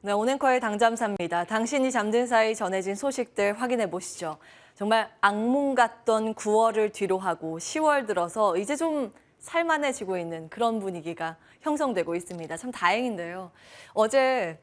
네, 오늘커의 당잠사입니다. 당신이 잠든 사이 전해진 소식들 확인해 보시죠. 정말 악몽 같던 9월을 뒤로하고 10월 들어서 이제 좀 살만해지고 있는 그런 분위기가 형성되고 있습니다. 참 다행인데요. 어제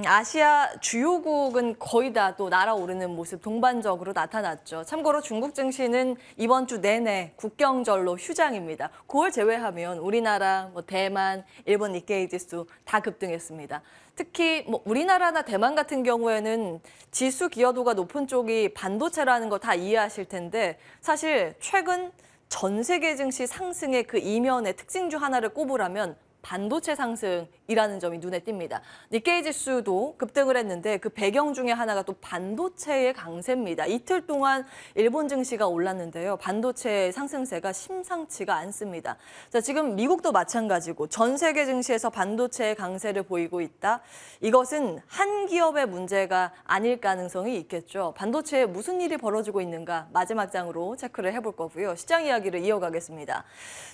아시아 주요국은 거의 다 또 날아오르는 모습 동반적으로 나타났죠. 참고로 중국 증시는 이번 주 내내 국경절로 휴장입니다. 9월 제외하면 우리나라, 대만, 일본 니케이 지수 다 급등했습니다. 특히 우리나라나 대만 같은 경우에는 지수 기여도가 높은 쪽이 반도체라는 거 다 이해하실 텐데 사실 최근 전 세계 증시 상승의 그 이면의 특징 중 하나를 꼽으라면 반도체 상승이라는 점이 눈에 띕니다. 니케이 지수도 급등을 했는데 그 배경 중에 하나가 또 반도체의 강세입니다. 이틀 동안 일본 증시가 올랐는데요. 반도체의 상승세가 심상치가 않습니다. 자, 지금 미국도 마찬가지고 전 세계 증시에서 반도체의 강세를 보이고 있다. 이것은 한 기업의 문제가 아닐 가능성이 있겠죠. 반도체에 무슨 일이 벌어지고 있는가 마지막 장으로 체크를 해볼 거고요. 시장 이야기를 이어가겠습니다.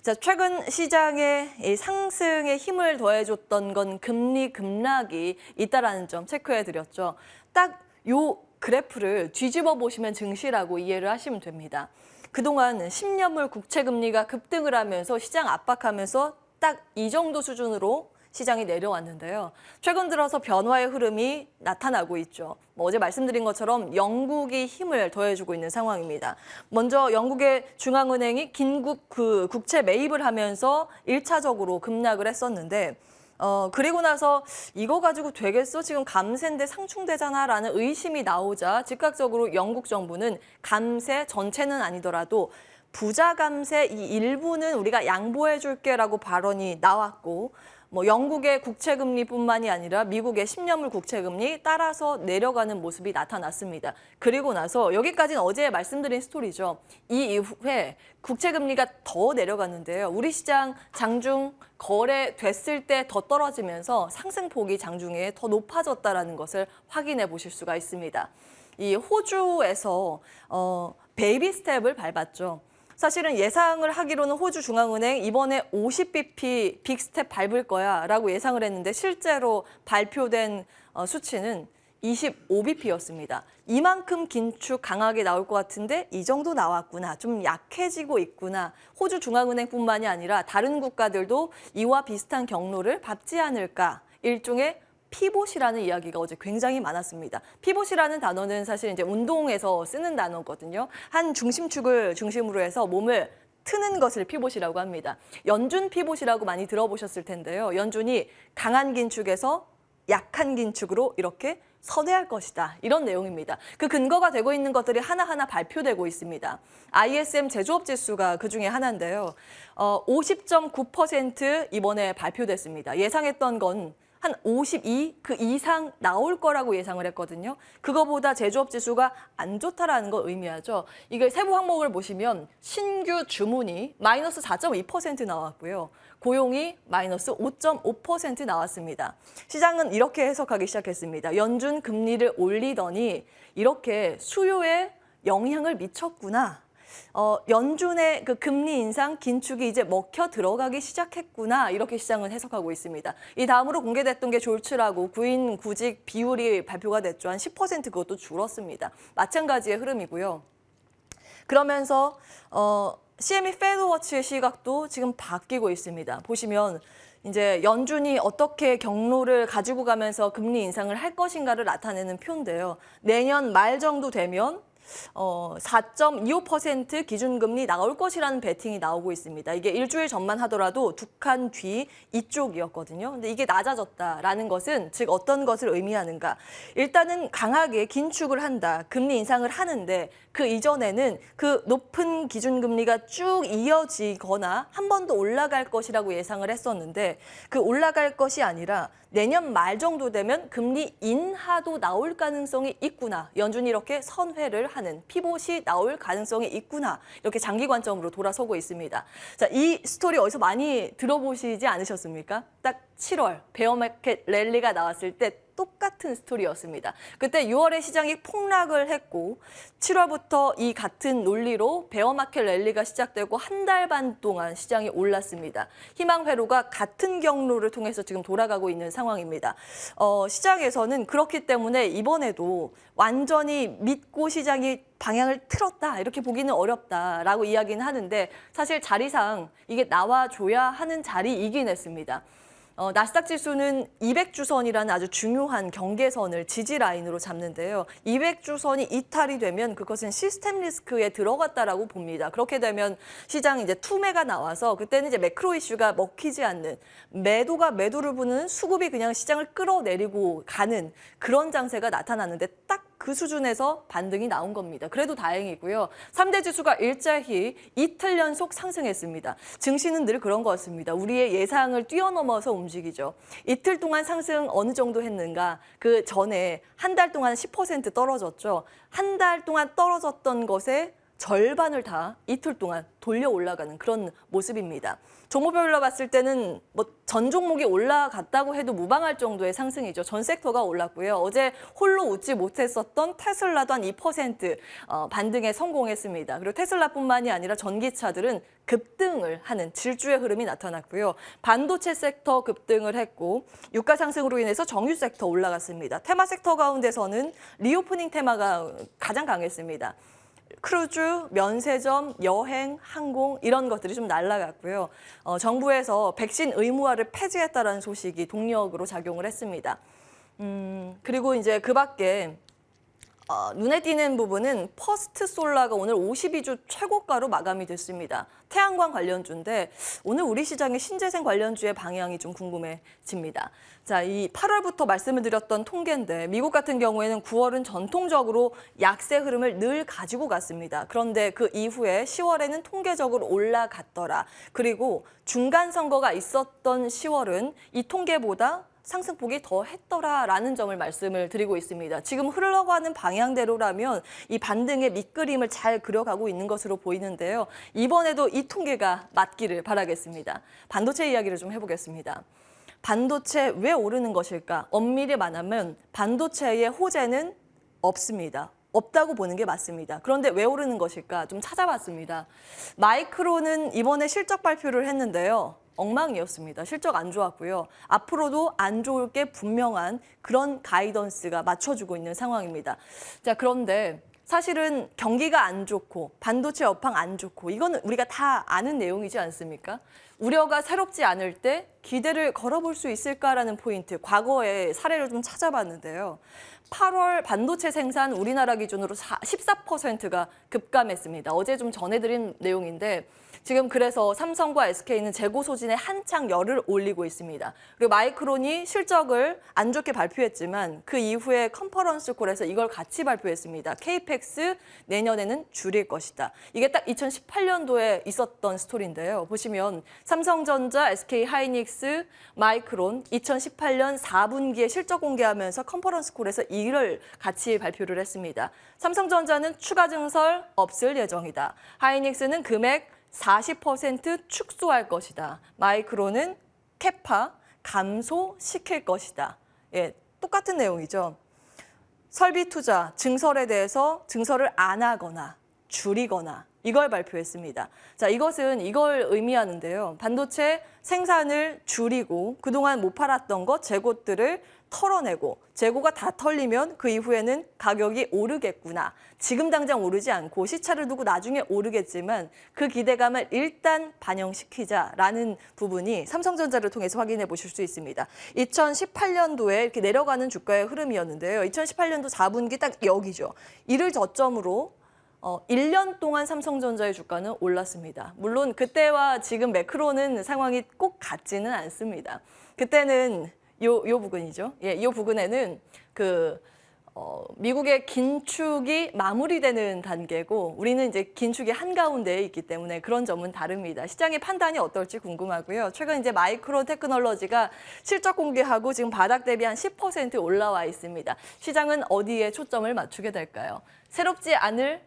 자, 최근 시장의 이 상승 에 힘을 더해줬던 건 금리 급락이 있다라는 점 체크해드렸죠. 딱 요 그래프를 뒤집어 보시면 증시라고 이해를 하시면 됩니다. 그동안 10년물 국채 금리가 급등을 하면서 시장 압박하면서 딱 이 정도 수준으로 시장이 내려왔는데요. 최근 들어서 변화의 흐름이 나타나고 있죠. 어제 말씀드린 것처럼 영국이 힘을 더해주고 있는 상황입니다. 먼저 영국의 중앙은행이 긴급 국채 매입을 하면서 1차적으로 급락을 했었는데 그리고 나서 이거 가지고 되겠어? 지금 감세인데 상충되잖아라는 의심이 나오자 즉각적으로 영국 정부는 감세 전체는 아니더라도 부자 감세 이 일부는 우리가 양보해 줄게라고 발언이 나왔고 영국의 국채금리뿐만이 아니라 미국의 10년물 국채금리 따라서 내려가는 모습이 나타났습니다. 그리고 나서 여기까지는 어제 말씀드린 스토리죠. 이 이후에 국채금리가 더 내려갔는데요. 우리 시장 장중 거래됐을 때 더 떨어지면서 상승폭이 장중에 더 높아졌다는 것을 확인해 보실 수가 있습니다. 이 호주에서 베이비 스텝을 밟았죠. 사실은 예상을 하기로는 호주 중앙은행 이번에 50bp 빅스텝 밟을 거야 라고 예상을 했는데 실제로 발표된 수치는 25bp였습니다. 이만큼 긴축 강하게 나올 것 같은데 이 정도 나왔구나. 좀 약해지고 있구나. 호주 중앙은행뿐만이 아니라 다른 국가들도 이와 비슷한 경로를 밟지 않을까. 일종의 피봇이라는 이야기가 어제 굉장히 많았습니다. 피봇이라는 단어는 사실 이제 운동에서 쓰는 단어거든요. 한 중심축을 중심으로 해서 몸을 트는 것을 피봇이라고 합니다. 연준 피봇이라고 많이 들어보셨을 텐데요. 연준이 강한 긴축에서 약한 긴축으로 이렇게 선회할 것이다. 이런 내용입니다. 그 근거가 되고 있는 것들이 하나하나 발표되고 있습니다. ISM 제조업 지수가 그중에 하나인데요. 50.9% 이번에 발표됐습니다. 예상했던 건 한 52, 그 이상 나올 거라고 예상을 했거든요. 그거보다 제조업 지수가 안 좋다라는 걸 의미하죠. 이게 세부 항목을 보시면 신규 주문이 마이너스 4.2% 나왔고요. 고용이 마이너스 5.5% 나왔습니다. 시장은 이렇게 해석하기 시작했습니다. 연준 금리를 올리더니 이렇게 수요에 영향을 미쳤구나. 연준의 그 금리 인상 긴축이 이제 먹혀 들어가기 시작했구나 이렇게 시장은 해석하고 있습니다. 이 다음으로 공개됐던 게 졸츠라고 구인 구직 비율이 발표가 됐죠. 한 10% 그것도 줄었습니다. 마찬가지의 흐름이고요. 그러면서 CME 페드워치의 시각도 지금 바뀌고 있습니다. 보시면 이제 연준이 어떻게 경로를 가지고 가면서 금리 인상을 할 것인가를 나타내는 표인데요. 내년 말 정도 되면 4.25% 기준금리 나올 것이라는 베팅이 나오고 있습니다. 이게 일주일 전만 하더라도 두 칸 뒤 이쪽이었거든요. 근데 이게 낮아졌다라는 것은 즉 어떤 것을 의미하는가. 일단은 강하게 긴축을 한다. 금리 인상을 하는데 그 이전에는 그 높은 기준금리가 쭉 이어지거나 한 번 더 올라갈 것이라고 예상을 했었는데 그 올라갈 것이 아니라 내년 말 정도 되면 금리 인하도 나올 가능성이 있구나. 연준이 이렇게 선회를 하는 피봇이 나올 가능성이 있구나. 이렇게 장기 관점으로 돌아서고 있습니다. 자, 이 스토리 어디서 많이 들어보시지 않으셨습니까? 딱 7월 베어마켓 랠리가 나왔을 때 똑같은 스토리였습니다. 그때 6월에 시장이 폭락을 했고 7월부터 이 같은 논리로 베어마켓 랠리가 시작되고 한 달 반 동안 시장이 올랐습니다. 희망 회로가 같은 경로를 통해서 지금 돌아가고 있는 상황입니다. 시장에서는 그렇기 때문에 이번에도 완전히 믿고 시장이 방향을 틀었다 이렇게 보기는 어렵다라고 이야기는 하는데 사실 자리상 이게 나와줘야 하는 자리이긴 했습니다. 나스닥 지수는 200주선이라는 아주 중요한 경계선을 지지 라인으로 잡는데요. 200주선이 이탈이 되면 그것은 시스템 리스크에 들어갔다라고 봅니다. 그렇게 되면 시장 이제 투매가 나와서 그때는 이제 매크로 이슈가 먹히지 않는 매도가 매도를 부는 수급이 그냥 시장을 끌어내리고 가는 그런 장세가 나타나는데 딱 그 수준에서 반등이 나온 겁니다. 그래도 다행이고요. 3대 지수가 일자히 이틀 연속 상승했습니다. 증시는 늘 그런 것 같습니다. 우리의 예상을 뛰어넘어서 움직이죠. 이틀 동안 상승 어느 정도 했는가? 그 전에 한 달 동안 10% 떨어졌죠. 한 달 동안 떨어졌던 것에 절반을 다 이틀 동안 돌려 올라가는 그런 모습입니다. 종목별로 봤을 때는 뭐 전 종목이 올라갔다고 해도 무방할 정도의 상승이죠. 전 섹터가 올랐고요. 어제 홀로 웃지 못했었던 테슬라도 한 2% 반등에 성공했습니다. 그리고 테슬라뿐만이 아니라 전기차들은 급등을 하는 질주의 흐름이 나타났고요. 반도체 섹터 급등을 했고 유가 상승으로 인해서 정유 섹터 올라갔습니다. 테마 섹터 가운데서는 리오프닝 테마가 가장 강했습니다. 크루즈, 면세점, 여행, 항공 이런 것들이 좀 날아갔고요. 정부에서 백신 의무화를 폐지했다는 소식이 동력으로 작용을 했습니다. 그리고 이제 그 밖에 눈에 띄는 부분은 퍼스트 솔라가 오늘 52주 최고가로 마감이 됐습니다. 태양광 관련주인데 오늘 우리 시장의 신재생 관련주의 방향이 좀 궁금해집니다. 자, 이 8월부터 말씀을 드렸던 통계인데 미국 같은 경우에는 9월은 전통적으로 약세 흐름을 늘 가지고 갔습니다. 그런데 그 이후에 10월에는 통계적으로 올라갔더라. 그리고 중간 선거가 있었던 10월은 이 통계보다 상승폭이 더 했더라라는 점을 말씀을 드리고 있습니다. 지금 흘러가는 방향대로라면 이 반등의 밑그림을 잘 그려가고 있는 것으로 보이는데요. 이번에도 이 통계가 맞기를 바라겠습니다. 반도체 이야기를 좀 해보겠습니다. 반도체 왜 오르는 것일까? 엄밀히 말하면 반도체의 호재는 없습니다. 없다고 보는 게 맞습니다. 그런데 왜 오르는 것일까? 좀 찾아봤습니다. 마이크론은 이번에 실적 발표를 했는데요. 엉망이었습니다. 실적 안 좋았고요. 앞으로도 안 좋을 게 분명한 그런 가이던스가 맞춰주고 있는 상황입니다. 자, 그런데 사실은 경기가 안 좋고 반도체 업황 안 좋고 이거는 우리가 다 아는 내용이지 않습니까? 우려가 새롭지 않을 때 기대를 걸어볼 수 있을까라는 포인트, 과거의 사례를 좀 찾아봤는데요. 8월 반도체 생산 우리나라 기준으로 14%가 급감했습니다. 어제 좀 전해드린 내용인데 지금 그래서 삼성과 SK는 재고 소진에 한창 열을 올리고 있습니다. 그리고 마이크론이 실적을 안 좋게 발표했지만 그 이후에 컨퍼런스 콜에서 이걸 같이 발표했습니다. 케이펙스 내년에는 줄일 것이다. 이게 딱 2018년도에 있었던 스토리인데요. 보시면 삼성전자, SK하이닉스, 마이크론 2018년 4분기에 실적 공개하면서 컨퍼런스 콜에서 이를 같이 발표를 했습니다. 삼성전자는 추가 증설 없을 예정이다. 하이닉스는 금액 40% 축소할 것이다. 마이크론은 캐파 감소시킬 것이다. 예, 똑같은 내용이죠. 설비 투자, 증설에 대해서 증설을 안 하거나 줄이거나 이걸 발표했습니다. 자, 이것은 이걸 의미하는데요. 반도체 생산을 줄이고 그동안 못 팔았던 것, 재고들을 털어내고 재고가 다 털리면 그 이후에는 가격이 오르겠구나. 지금 당장 오르지 않고 시차를 두고 나중에 오르겠지만 그 기대감을 일단 반영시키자라는 부분이 삼성전자를 통해서 확인해 보실 수 있습니다. 2018년도에 이렇게 내려가는 주가의 흐름이었는데요. 2018년도 4분기 딱 여기죠. 이를 저점으로 1년 동안 삼성전자의 주가는 올랐습니다. 물론 그때와 지금 매크로는 상황이 꼭 같지는 않습니다. 그때는 요 부근이죠. 예, 요 부근에는 미국의 긴축이 마무리되는 단계고 우리는 이제 긴축이 한가운데에 있기 때문에 그런 점은 다릅니다. 시장의 판단이 어떨지 궁금하고요. 최근 이제 마이크론 테크놀로지가 실적 공개하고 지금 바닥 대비 한 10% 올라와 있습니다. 시장은 어디에 초점을 맞추게 될까요? 새롭지 않을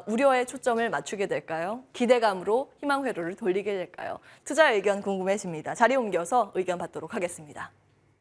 우려에 초점을 맞추게 될까요? 기대감으로 희망 회로를 돌리게 될까요? 투자 의견 궁금해집니다. 자리 옮겨서 의견 받도록 하겠습니다.